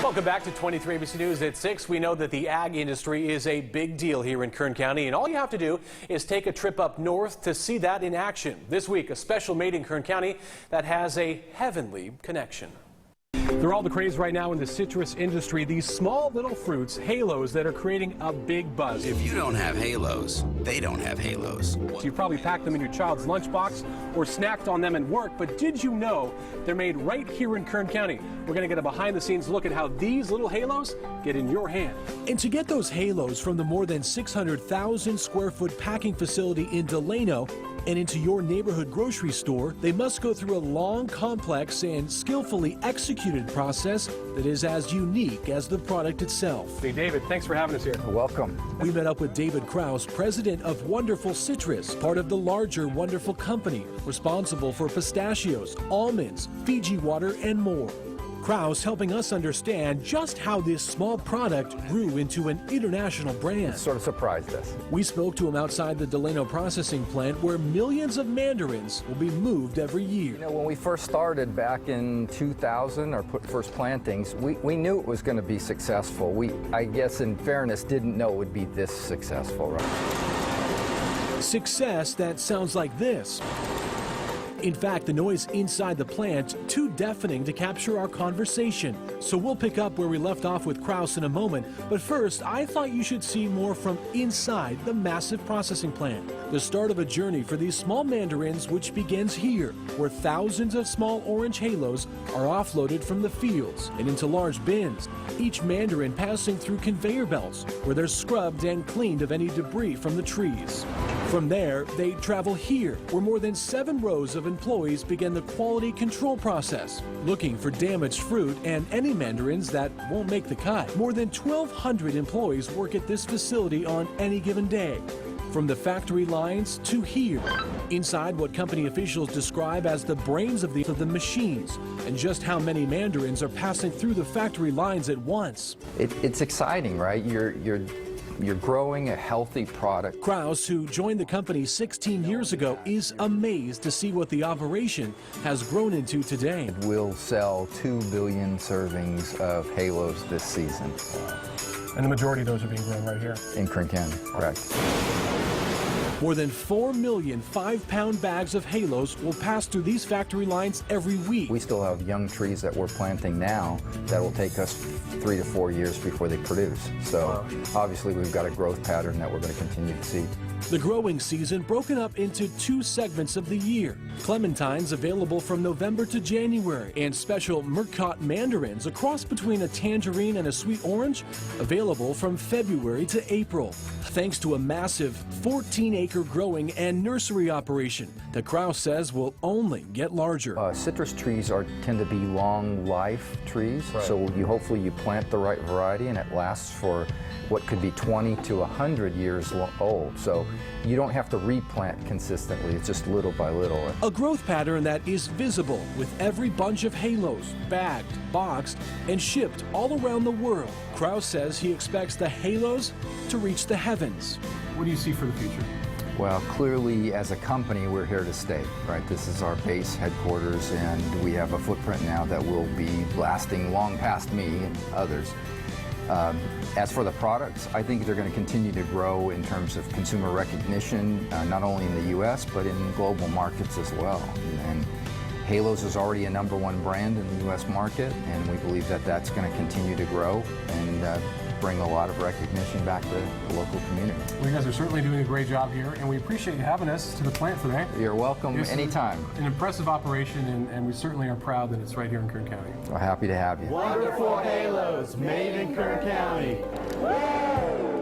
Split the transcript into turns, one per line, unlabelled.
Welcome back to 23 ABC News at 6. We know that the ag industry is a big deal here in Kern County, and all you have to do is take a trip up north to see that in action. This week, a special made in Kern County that has a heavenly connection. They're all the craze right now in the citrus industry. These small little fruits, halos, that are creating a big buzz.
If you don't have halos, they don't have halos.
You probably packed them in your child's lunchbox or snacked on them at work, but did you know they're made right here in Kern County? We're going to get a behind-the-scenes look at how these little halos get in your hand.
And to get those halos from the more than 600,000 square foot packing facility in Delano and into your neighborhood grocery store, they must go through a long, complex, and skillfully executed process that is as unique as the product itself.
Hey, David, thanks for having us here.
Welcome.
We met up with David Krause, president of Wonderful Citrus, part of the larger Wonderful Company, responsible for pistachios, almonds, Fiji water, and more. Krause helping us understand just how this small product grew into an international brand.
It sort of surprised us.
We spoke to him outside the Delano processing plant where millions of mandarins will be moved every year.
You know, when we first started back in 2000, our first plantings, we knew it was going to be successful. We, I guess in fairness, didn't know it would be this successful, right?
Success that sounds like this. In fact, the noise inside the plant too deafening to capture our conversation. So we'll pick up where we left off with Krause in a moment. But first, I thought you should see more from inside the massive processing plant. The start of a journey for these small mandarins, which begins here, where thousands of small orange halos are offloaded from the fields and into large bins. Each mandarin passing through conveyor belts, where they're scrubbed and cleaned of any debris from the trees. From there, they travel here, where more than 7 rows of employees begin the quality control process, looking for damaged fruit and any mandarins that won't make the cut. More than 1,200 employees work at this facility on any given day, from the factory lines to here, inside what company officials describe as the brains of the machines, and just how many mandarins are passing through the factory lines at once.
It's exciting, right? You're growing a healthy product.
Krause, who joined the company 16 years ago, is amazed to see what the operation has grown into today.
We'll sell 2 billion servings of halos this season.
And the majority of those are being grown right here
in Kern County, correct.
More than 4 million 5-pound bags of halos will pass through these factory lines every week.
We still have young trees that we're planting now that will take us 3 to 4 years before they produce. So obviously we've got a growth pattern that we're going to continue to see.
The growing season broken up into 2 segments of the year. Clementines available from November to January, and special Murcott mandarins, a cross between a tangerine and a sweet orange, available from February to April. Thanks to a massive 14-acre growing and nursery operation that Krause says will only get larger.
Citrus trees tend to be long life trees, right. So hopefully you plant the right variety and it lasts for what could be 20 to 100 years old. So you don't have to replant consistently, it's just little by little.
A growth pattern that is visible with every bunch of halos bagged, boxed, and shipped all around the world. Krause says he expects the halos to reach the heavens.
What do you see for the future?
Well, clearly as a company we're here to stay, right? This is our base headquarters and we have a footprint now that will be lasting long past me and others. As for the products, I think they're going to continue to grow in terms of consumer recognition, not only in the U.S., but in global markets as well. And Halos is already a #1 brand in the U.S. market, and we believe that that's going to continue to grow and bring a lot of recognition back to the local community.
Well, you guys are certainly doing a great job here, and we appreciate you having us to the plant today.
You're welcome anytime.
An impressive operation, and we certainly are proud that it's right here in Kern County.
We're happy to have you.
Wonderful halos made in Kern County. Woo!